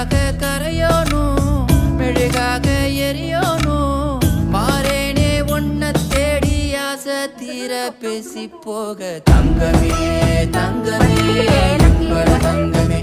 அழகாக கரையோனும் மெழுகாக எரியோனும் மாறேனே ஒன்ன தேடி ஆசை தீர பேசி போக தங்கமே தங்கமே தங்கமே